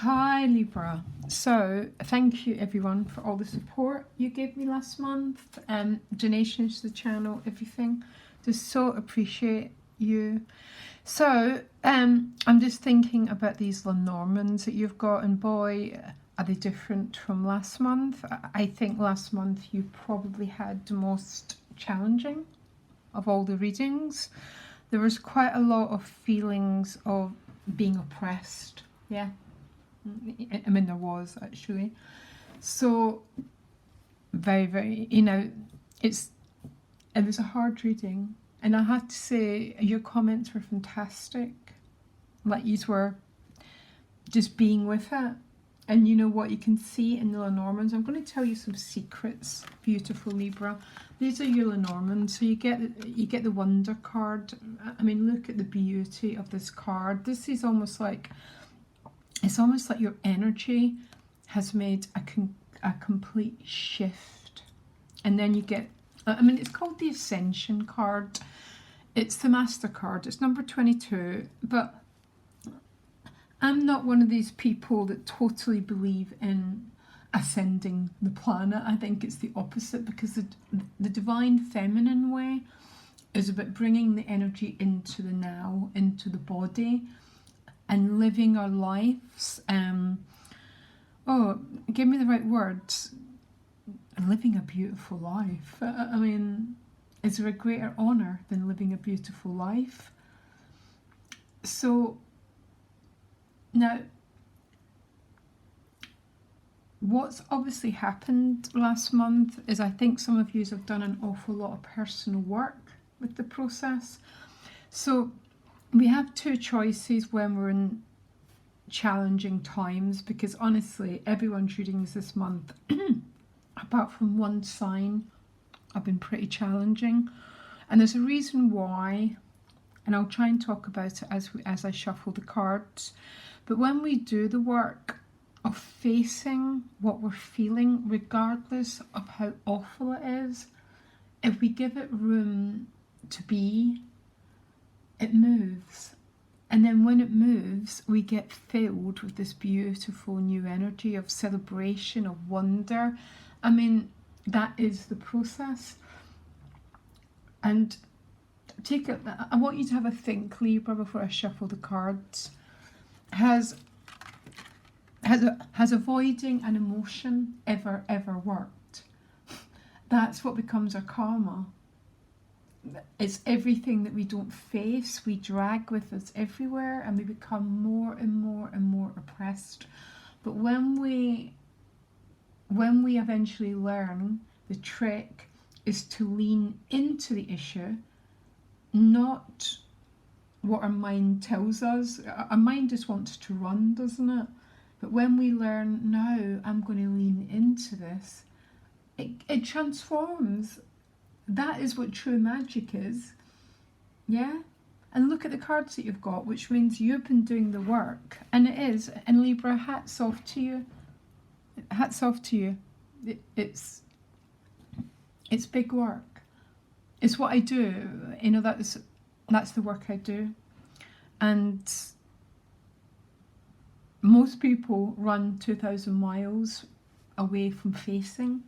Hi Libra. So thank you everyone for all the support you gave me last month, donations to the channel, everything. Just so appreciate you. So I'm just thinking about these Lenormands that you've got, and boy, are they different from last month. I think last month you probably had the most challenging of all the readings. There was quite a lot of feelings of being oppressed. Yeah, I mean, there was actually. So, very, it was a hard reading. And I have to say, your comments were fantastic. Like, you were just being with it. And you know what you can see in the Lenormands? I'm going to tell you some secrets, beautiful Libra. These are your Lenormands. So you get the Wonder card. I mean, look at the beauty of this card. This is almost like, it's almost like your energy has made a complete shift. And then you get, I mean, it's called the Ascension card. It's the Master card. It's number 22. But I'm not one of these people that totally believe in ascending the planet. I think it's the opposite, because the divine feminine way is about bringing the energy into the now, into the body, and living our lives. Give me the right words. Living a beautiful life. I mean, is there a greater honour than living a beautiful life? So, now, what's obviously happened last month is I think some of you have done an awful lot of personal work with the process. So we have two choices when we're in challenging times, because honestly, everyone's readings this month, apart from one sign, have been pretty challenging. And there's a reason why, and I'll try and talk about it as I shuffle the cards. But when we do the work of facing what we're feeling, regardless of how awful it is, if we give it room to be, it moves. And then when it moves, we get filled with this beautiful new energy of celebration, of wonder. I mean, that is the process. And I want you to have a think, Libra, before I shuffle the cards. Has avoiding an emotion ever worked? That's what becomes our karma. It's everything that we don't face, we drag with us everywhere, and we become more and more and more oppressed. But when we eventually learn, the trick is to lean into the issue, not what our mind tells us. Our mind just wants to run, doesn't it? But when we learn, no, I'm going to lean into this, it transforms. That is what true magic is. Yeah? And look at the cards that you've got, which means you've been doing the work. And it is. And Libra, hats off to you. Hats off to you. It's big work. It's what I do. You know, that's the work I do. And most people run 2,000 miles away from facing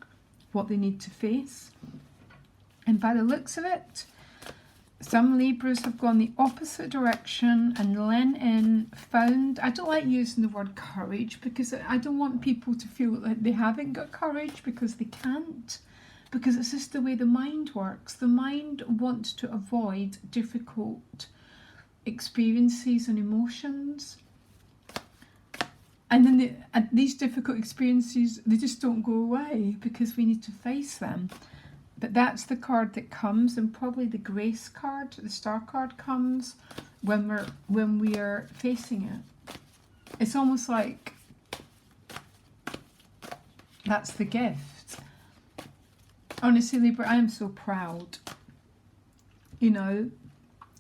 what they need to face. And by the looks of it, some Libras have gone the opposite direction and leant in, found, I don't like using the word courage, because I don't want people to feel like they haven't got courage, because they can't. Because it's just the way the mind works. The mind wants to avoid difficult experiences and emotions. And then these difficult experiences, they just don't go away, because we need to face them. But that's the card that comes, and probably the grace card, the star card, comes when we are facing it. It's almost like that's the gift. Honestly, Libra, I am so proud. You know,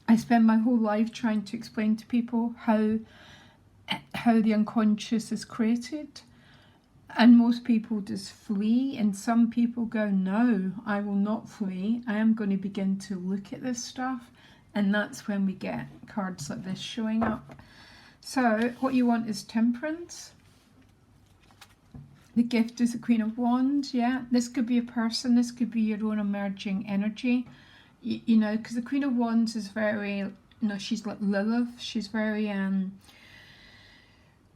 I spend my whole life trying to explain to people how the unconscious is created. And most people just flee, and some people go, no, I will not flee. I am going to begin to look at this stuff. And that's when we get cards like this showing up. So what you want is temperance. The gift is the Queen of Wands, yeah. This could be a person, this could be your own emerging energy. You know, because the Queen of Wands is very, you know, she's like Lilith. She's very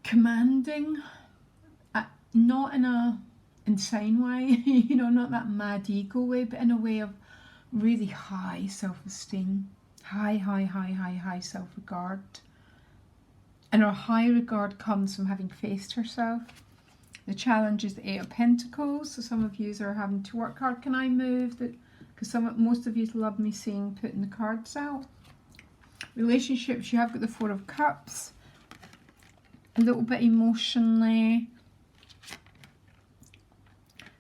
commanding, not in a insane way, you know, not that mad ego way, but in a way of really high self-esteem, high self-regard. And her high regard comes from having faced herself. The challenge is the Eight of Pentacles, so some of you are having to work hard. Can I move that? Because most of you love me seeing putting the cards out. Relationships, you have got the Four of Cups, a little bit emotionally.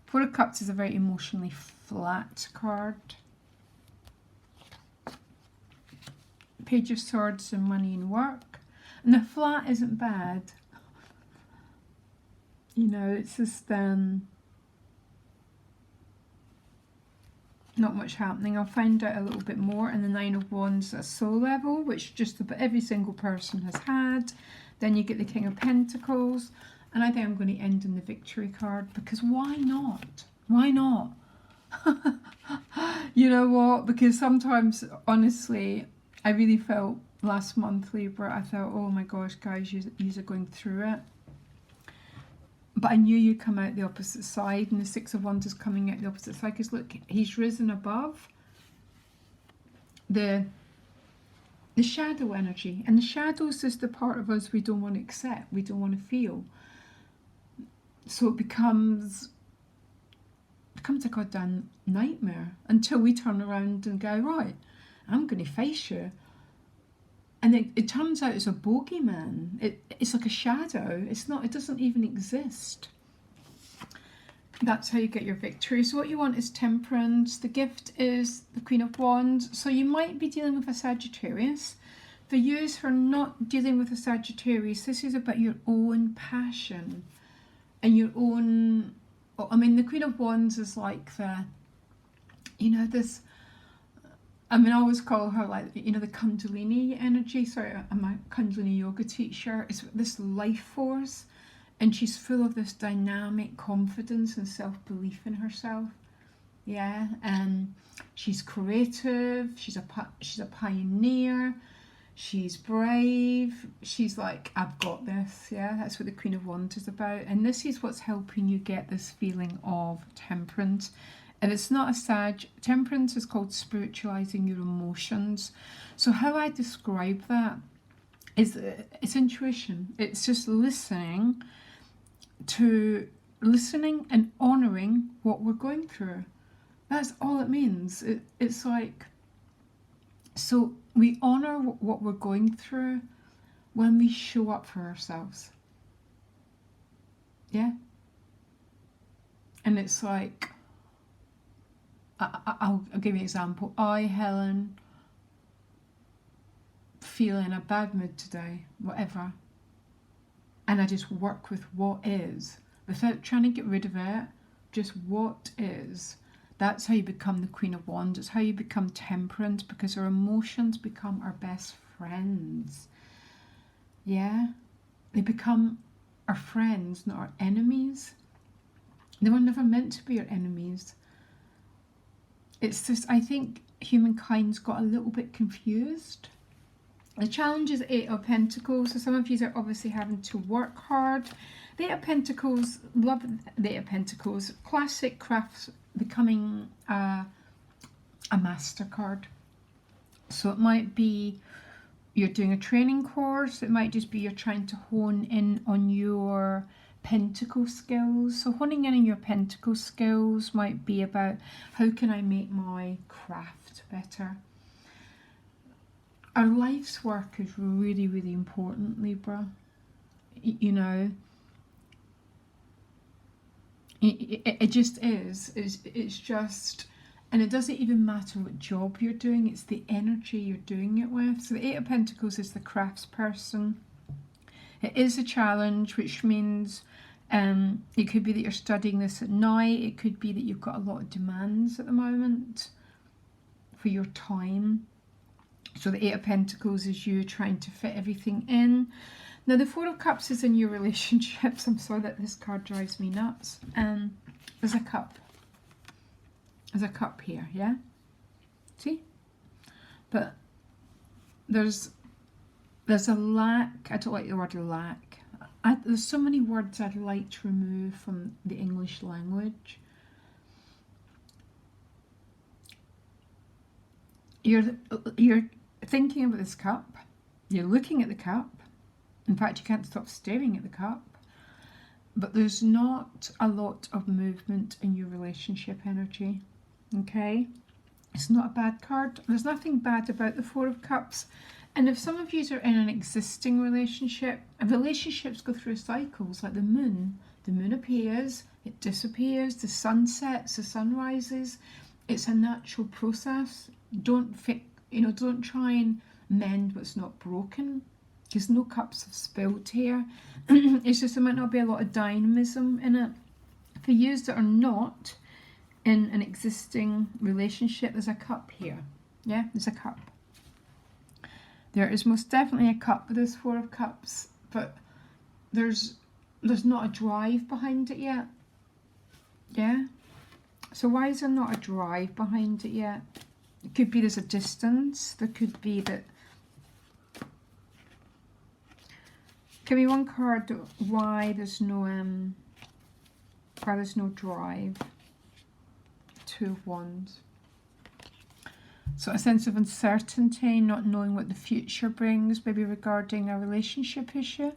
Four of Cups is a very emotionally flat card. Page of Swords and money and work. And the flat isn't bad. You know, it's just not much happening. I'll find out a little bit more. And the Nine of Wands at soul level, which just about every single person has had. Then you get the King of Pentacles. And I think I'm going to end in the Victory card, because why not? Why not? You know what? Because sometimes, honestly, I really felt last month, Libra, I thought, oh my gosh, guys, you are going through it. But I knew you'd come out the opposite side, and the Six of Wands is coming out the opposite side, because look, he's risen above the shadow energy. And the shadow is just the part of us we don't want to accept, we don't want to feel. So it becomes a goddamn nightmare until we turn around and go, right, I'm going to face you. And it turns out it's a bogeyman. It's like a shadow. It's not. It doesn't even exist. That's how you get your victory. So what you want is temperance. The gift is the Queen of Wands. So you might be dealing with a Sagittarius. For you who are not dealing with a Sagittarius, this is about your own passion. And your own, I mean, the Queen of Wands is like the, you know, this, I mean, I always call her like, you know, the Kundalini energy. Sorry, I'm a Kundalini yoga teacher. It's this life force, and she's full of this dynamic confidence and self-belief in herself. Yeah, and she's creative. She's a pioneer. She's brave. She's like, I've got this. Yeah, that's what the Queen of Wands is about. And this is what's helping you get this feeling of temperance. And it's not a Sag. Temperance is called spiritualizing your emotions. So how I describe that is it's intuition. It's just listening and honoring what we're going through. That's all it means. It's like, so we honor what we're going through when we show up for ourselves. Yeah? And it's like, I'll give you an example. Helen, feel in a bad mood today, whatever. And I just work with what is, without trying to get rid of it, just what is. That's how you become the Queen of Wands. It's how you become temperate, because our emotions become our best friends. Yeah? They become our friends, not our enemies. They were never meant to be our enemies. It's just, I think humankind's got a little bit confused. The challenge is Eight of Pentacles. So some of you are obviously having to work hard. The Eight of Pentacles, love the Eight of Pentacles. Classic crafts becoming a MasterCard. So it might be you're doing a training course. It might just be you're trying to hone in on your pentacle skills. So honing in on your pentacle skills might be about, how can I make my craft better? Our life's work is really, really important, Libra. You know, it just is. It's just, and it doesn't even matter what job you're doing, it's the energy you're doing it with. So the Eight of Pentacles is the crafts person. It is a challenge, which means it could be that you're studying this at night. It could be that you've got a lot of demands at the moment for your time. So the Eight of Pentacles is you trying to fit everything in. Now the Four of Cups is in your relationships. I'm sorry that this card drives me nuts. There's a cup. There's a cup here, yeah? See? But there's a lack. I don't like the word lack. There's so many words I'd like to remove from the English language. You're thinking about this cup. You're looking at the cup. In fact, you can't stop staring at the cup. But there's not a lot of movement in your relationship energy. Okay? It's not a bad card. There's nothing bad about the Four of Cups. And if some of you are in an existing relationship, relationships go through cycles like the moon. The moon appears, it disappears, the sun sets, the sun rises. It's a natural process. Don't try and mend what's not broken, because no cups have spilled here. It's just there might not be a lot of dynamism in it. For you that are not in an existing relationship, there's a cup here. Yeah, there's a cup. There is most definitely a cup with this Four of Cups, but there's not a drive behind it yet. Yeah? So why is there not a drive behind it yet? It could be there's a distance. There could be that. Give me one card why there's no drive. Two of Wands. So a sense of uncertainty, not knowing what the future brings, maybe regarding a relationship issue.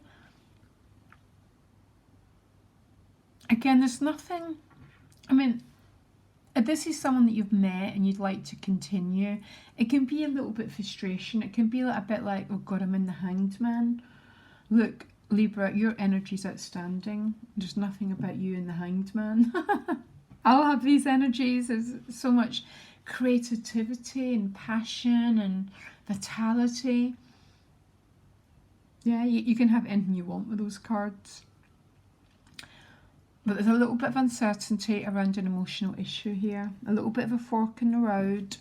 Again, there's nothing, I mean, if this is someone that you've met and you'd like to continue, it can be a little bit frustration. It can be a bit like, oh God, I'm in the Hanged Man. Look, Libra, your energy's outstanding. There's nothing about you in the Hanged Man. I'll have these energies. There's so much creativity and passion and vitality. Yeah, you can have anything you want with those cards. But there's a little bit of uncertainty around an emotional issue here. A little bit of a fork in the road.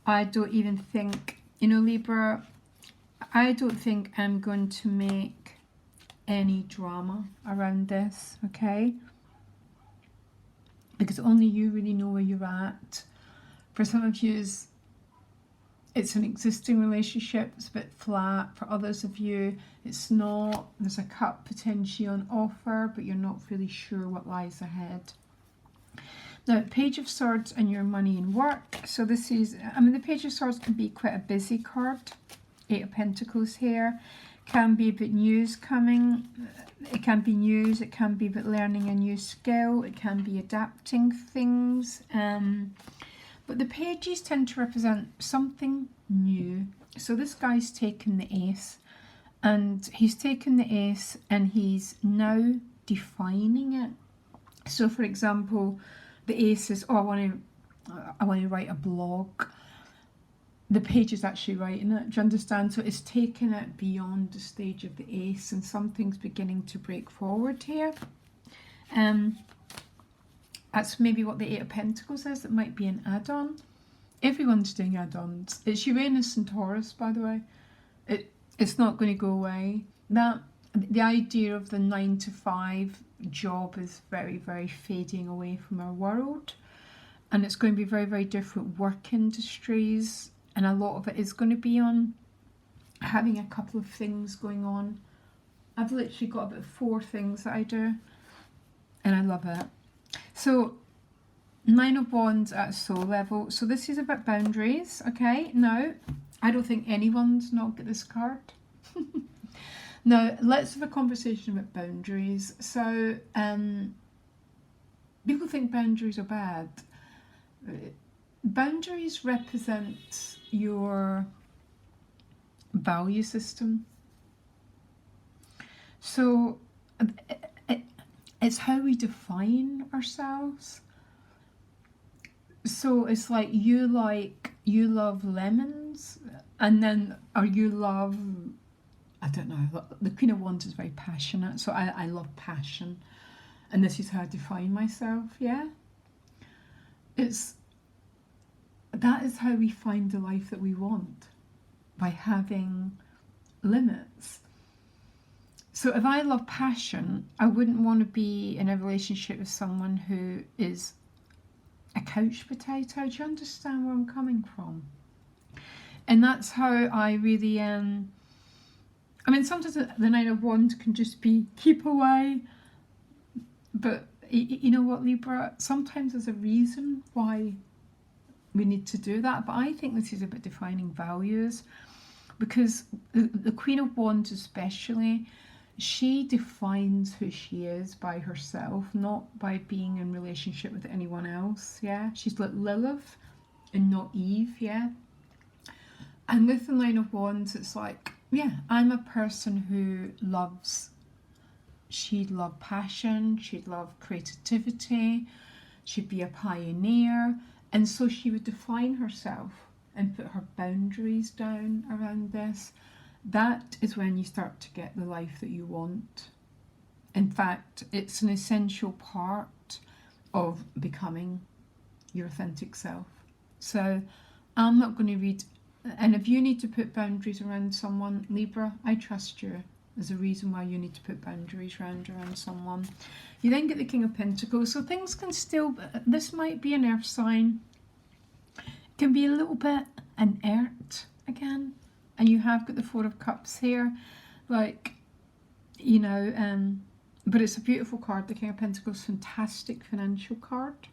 I don't even think, Libra, I don't think I'm going to make any drama around this, okay? Because only you really know where you're at. For some of you, it's an existing relationship, it's a bit flat. For others of you, it's not. There's a cup potentially on offer, but you're not really sure what lies ahead. Now, Page of Swords and your money and work. So this is, the Page of Swords can be quite a busy card. Eight of Pentacles here. Can be about news coming. It can be news. It can be about learning a new skill. It can be adapting things. But the pages tend to represent something new. So this guy's taken the ace, and he's taken the ace and he's now defining it. So for example, the ace is, I want to write a blog. The page is actually writing it. Do you understand? So it's taken it beyond the stage of the ace, and something's beginning to break forward here. That's maybe what the Eight of Pentacles is. It might be an add-on. Everyone's doing add-ons. It's Uranus and Taurus, by the way. It's not going to go away. The idea of the 9 to 5 job is very, very fading away from our world. And it's going to be very, very different work industries. And a lot of it is going to be on having a couple of things going on. I've literally got about 4 things that I do. And I love it. So, 9 of Wands at soul level. So this is about boundaries, okay? Now, I don't think anyone's not got this card. Now, let's have a conversation about boundaries. So, people think boundaries are bad. Boundaries represent your value system. So, it's how we define ourselves. So it's like you love lemons, and then, or you love, I don't know, the Queen of Wands is very passionate, so I love passion, and this is how I define myself, yeah? That is how we find the life that we want, by having limits. So if I love passion, I wouldn't want to be in a relationship with someone who is a couch potato. Do you understand where I'm coming from? And that's how I really I mean, sometimes the Nine of Wands can just be keep away, but you know what, Libra, sometimes there's a reason why we need to do that. But I think this is about defining values, because the Queen of Wands especially, she defines who she is by herself, not by being in relationship with anyone else. Yeah, she's like Lilith and not Eve. Yeah. And with the Nine of Wands, it's like, yeah, I'm a person who loves, she'd love passion, she'd love creativity, she'd be a pioneer. And so she would define herself and put her boundaries down around this. That is when you start to get the life that you want. In fact, it's an essential part of becoming your authentic self. So I'm not going to read, and if you need to put boundaries around someone, Libra, I trust you. There's a reason why you need to put boundaries around someone. You then get the King of Pentacles, so things can still, this might be an earth sign, it can be a little bit inert again, and you have got the Four of Cups here, like, you know, but it's a beautiful card. The King of Pentacles, fantastic financial card,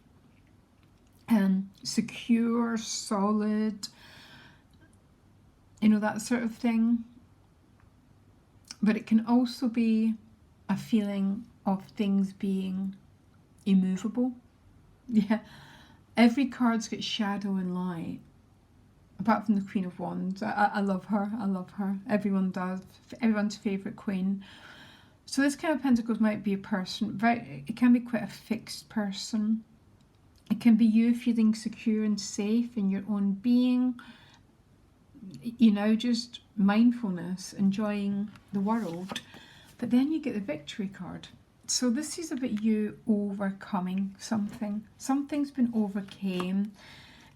secure, solid, you know, that sort of thing. But it can also be a feeling of things being immovable. Yeah, every card's got shadow and light, apart from the Queen of Wands. I love her, I love her. Everyone does, everyone's favourite queen. So this King of Pentacles might be a person, it can be quite a fixed person. It can be you feeling secure and safe in your own being, you know, just mindfulness, enjoying the world. But then you get the Victory card. So this is about you overcoming something. Something's been overcame.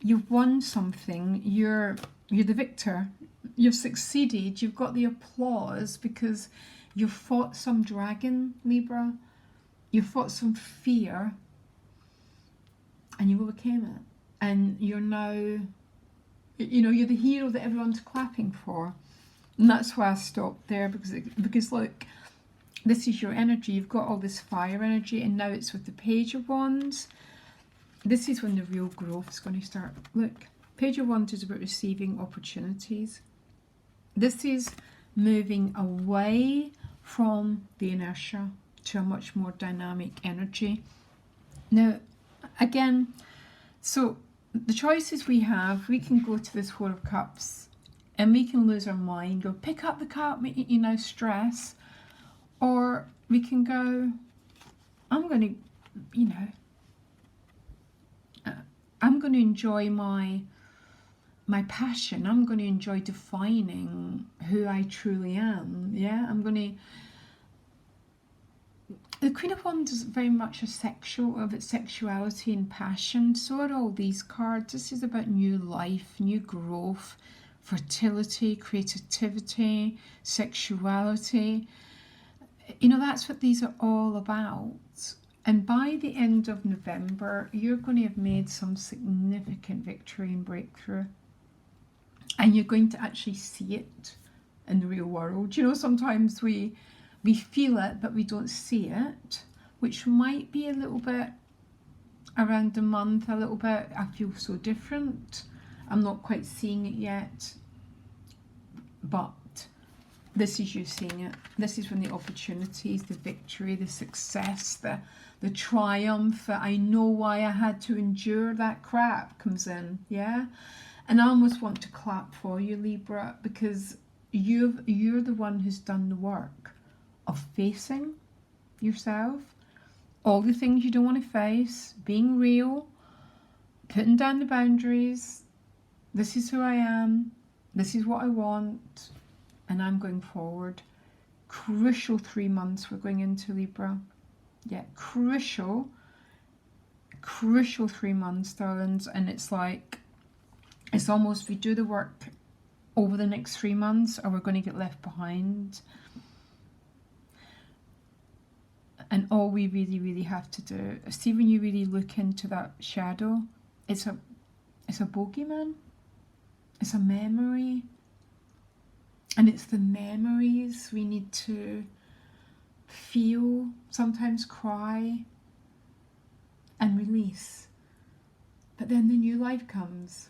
You've won something. You're the victor. You've succeeded. You've got the applause because you've fought some dragon, Libra. You fought some fear and you overcame it. And you're now, you know, you're the hero that everyone's clapping for. And that's why I stopped there, because look, this is your energy. You've got all this fire energy, and now it's with the Page of Wands. This is when the real growth is going to start. Look, Page of Wands is about receiving opportunities. This is moving away from the inertia to a much more dynamic energy. Now, again, so the choices we have, we can go to this Four of Cups and we can lose our mind, go pick up the cup, you know, stress. Or we can go, I'm going to, you know, I'm going to enjoy my passion. I'm going to enjoy defining who I truly am. Yeah, I'm going to. The Queen of Wands is very much of its sexuality and passion. So are all these cards. This is about new life, new growth, fertility, creativity, sexuality. You know, that's what these are all about. And by the end of November, you're going to have made some significant victory and breakthrough. And you're going to actually see it in the real world. You know, sometimes we feel it, but we don't see it, which might be a little bit around the month, a little bit, I feel so different. I'm not quite seeing it yet, but this is you seeing it. This is when the opportunities, the victory, the success, the triumph, that I know why I had to endure that crap comes in, yeah? And I almost want to clap for you, Libra, because you're the one who's done the work of facing yourself, all the things you don't want to face, being real, putting down the boundaries. This is who I am. This is what I want. And I'm going forward. Crucial 3 months we're going into, Libra. Yeah, crucial 3 months, darlings. And it's like, it's almost, we do the work over the next 3 months or we're going to get left behind. And all we really have to do, see, when you really look into that shadow, it's a bogeyman. It's a memory. And it's the memories we need to feel, sometimes cry and release. But then the new life comes.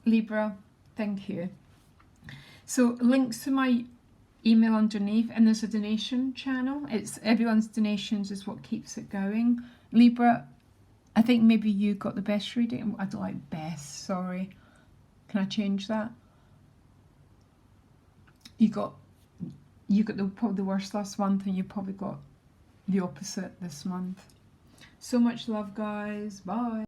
Libra, thank you. So links to my email underneath, and there's a donation channel. It's everyone's donations is what keeps it going. Libra, I think maybe you got the best reading. I don't like best, sorry. Can I change that? You got probably the worst last month, and you probably got the opposite this month. So much love, guys. Bye.